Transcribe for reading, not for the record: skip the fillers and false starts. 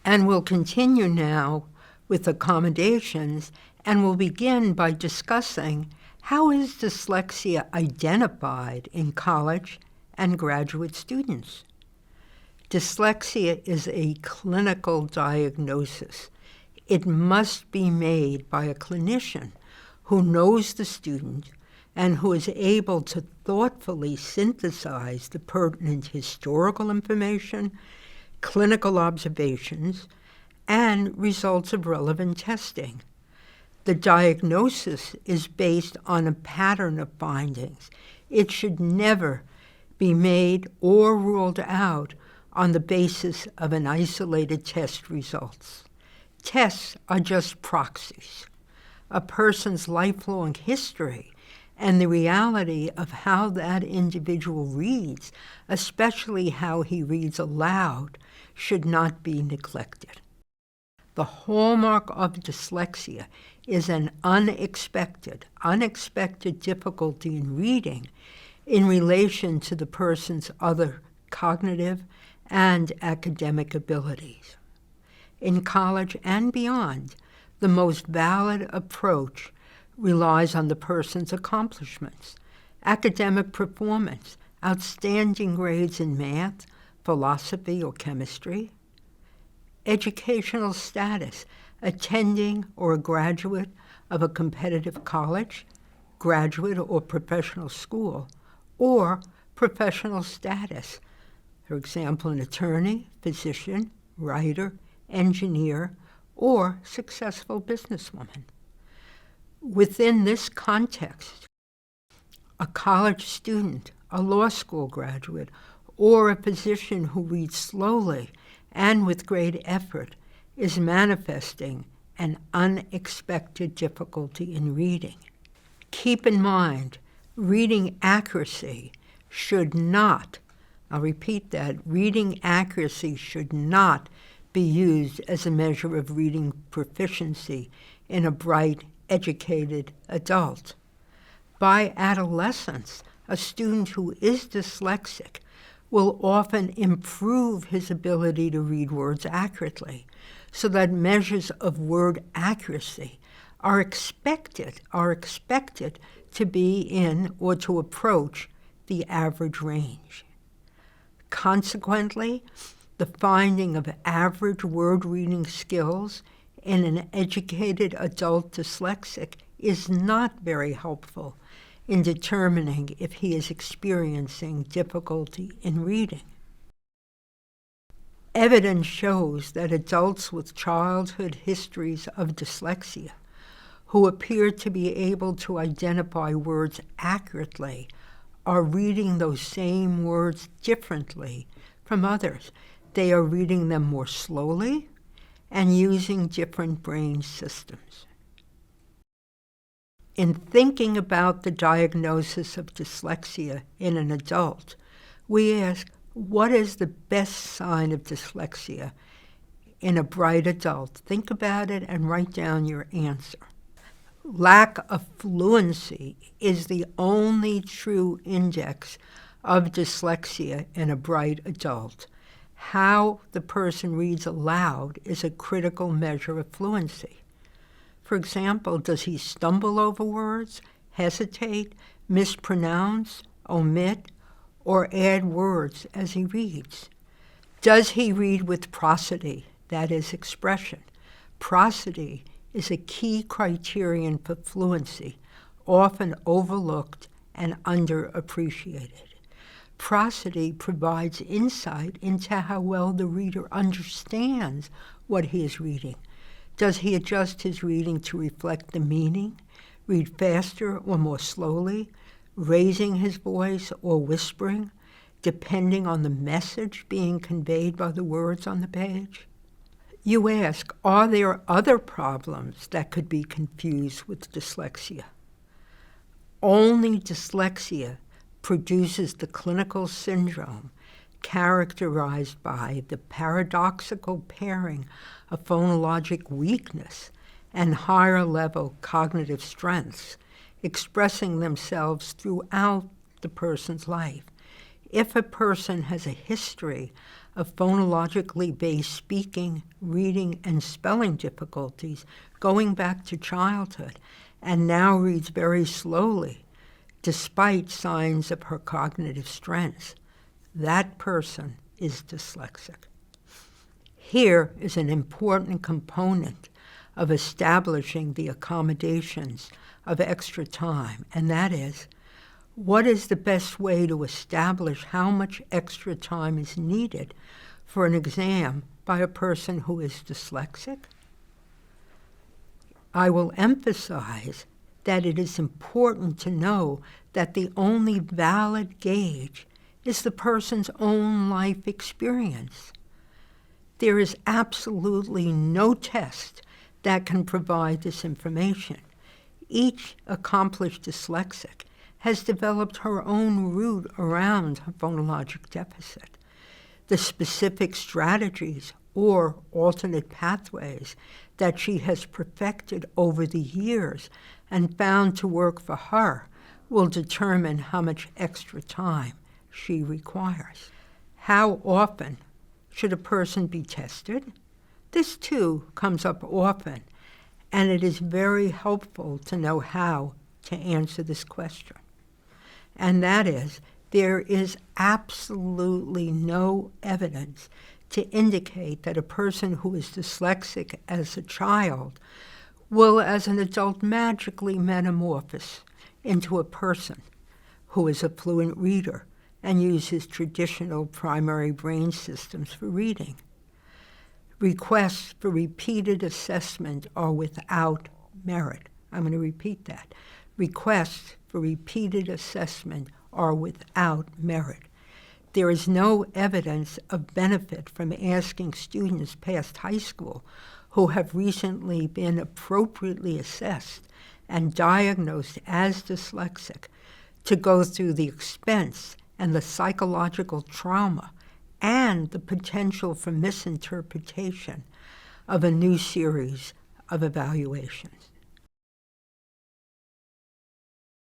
And we'll continue now with accommodations, and we'll begin by discussing how is dyslexia identified in college and graduate students. Dyslexia is a clinical diagnosis. It must be made by a clinician who knows the student and who is able to thoughtfully synthesize the pertinent historical information, clinical observations, and results of relevant testing. The diagnosis is based on a pattern of findings. It should never be made or ruled out on the basis of an isolated test results. Tests are just proxies. A person's lifelong history and the reality of how that individual reads, especially how he reads aloud, should not be neglected. The hallmark of dyslexia is an unexpected difficulty in reading in relation to the person's other cognitive and academic abilities. In college and beyond, the most valid approach relies on the person's accomplishments, academic performance, outstanding grades in math, philosophy, or chemistry, educational status, attending or a graduate of a competitive college, graduate or professional school, or professional status, for example, an attorney, physician, writer, engineer, or successful businesswoman. Within this context, a college student, a law school graduate, or a physician who reads slowly and with great effort is manifesting an unexpected difficulty in reading. Keep in mind, reading accuracy should not, I'll repeat that, reading accuracy should not be used as a measure of reading proficiency in a bright, educated adult. By adolescence, a student who is dyslexic will often improve his ability to read words accurately, so that measures of word accuracy are expected to be in or to approach the average range. Consequently, the finding of average word reading skills in an educated adult dyslexic is not very helpful in determining if he is experiencing difficulty in reading. Evidence shows that adults with childhood histories of dyslexia who appear to be able to identify words accurately are reading those same words differently from others. They are reading them more slowly and using different brain systems. In thinking about the diagnosis of dyslexia in an adult, we ask, what is the best sign of dyslexia in a bright adult? Think about it and write down your answer. Lack of fluency is the only true index of dyslexia in a bright adult. How the person reads aloud is a critical measure of fluency. For example, does he stumble over words, hesitate, mispronounce, omit, or add words as he reads? Does he read with prosody, that is, expression? Prosody is a key criterion for fluency, often overlooked and underappreciated. Prosody provides insight into how well the reader understands what he is reading. Does he adjust his reading to reflect the meaning, read faster or more slowly, raising his voice or whispering, depending on the message being conveyed by the words on the page? You ask, are there other problems that could be confused with dyslexia? Only dyslexia produces the clinical syndrome characterized by the paradoxical pairing of phonologic weakness and higher-level cognitive strengths expressing themselves throughout the person's life. If a person has a history of phonologically based speaking, reading, and spelling difficulties going back to childhood, and now reads very slowly, despite signs of her cognitive strengths, that person is dyslexic. Here is an important component of establishing the accommodations of extra time, and that is, what is the best way to establish how much extra time is needed for an exam by a person who is dyslexic? I will emphasize that it is important to know that the only valid gauge is the person's own life experience. There is absolutely no test that can provide this information. Each accomplished dyslexic has developed her own route around her phonologic deficit. The specific strategies or alternate pathways that she has perfected over the years and found to work for her will determine how much extra time she requires. How often should a person be tested? This too comes up often, and it is very helpful to know how to answer this question. And that is, there is absolutely no evidence to indicate that a person who is dyslexic as a child will, as an adult, magically metamorphose into a person who is a fluent reader and uses traditional primary brain systems for reading. Requests for repeated assessment are without merit. I'm going to repeat that. Requests for repeated assessment are without merit. There is no evidence of benefit from asking students past high school who have recently been appropriately assessed and diagnosed as dyslexic to go through the expense and the psychological trauma and the potential for misinterpretation of a new series of evaluations.